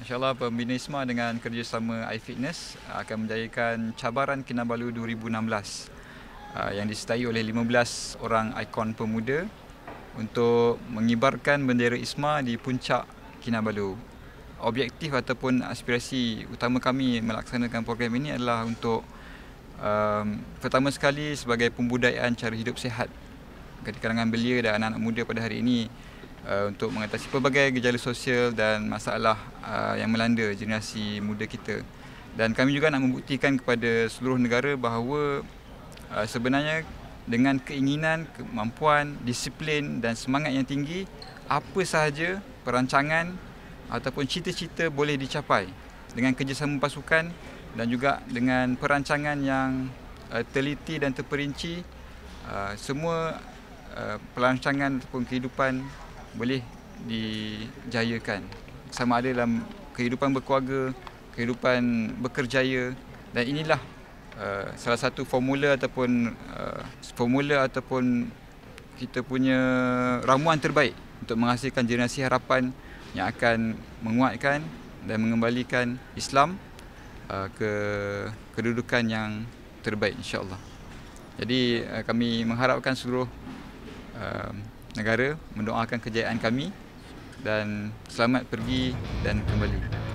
InsyaAllah Pembina ISMA dengan kerjasama iFitness akan menjayakan cabaran Kinabalu 2016 yang disertai oleh 15 orang ikon pemuda untuk mengibarkan bendera ISMA di puncak Kinabalu. Objektif ataupun aspirasi utama kami melaksanakan program ini adalah untuk pertama sekali sebagai pembudayaan cara hidup sihat di kalangan belia dan anak-anak muda pada hari ini, untuk mengatasi pelbagai gejala sosial dan masalah yang melanda generasi muda kita. Dan kami juga nak membuktikan kepada seluruh negara bahawa sebenarnya dengan keinginan, kemampuan, disiplin dan semangat yang tinggi, apa sahaja perancangan ataupun cita-cita boleh dicapai dengan kerjasama pasukan dan juga dengan perancangan yang teliti dan terperinci. Semua perancangan ataupun kehidupan boleh dijayakan, sama ada dalam kehidupan berkeluarga, kehidupan berkerjaya, dan inilah salah satu formula ataupun kita punya ramuan terbaik untuk menghasilkan generasi harapan yang akan menguatkan dan mengembalikan Islam ke kedudukan yang terbaik, insya-Allah. Jadi kami mengharapkan seluruh negara mendoakan kejayaan kami dan selamat pergi dan kembali.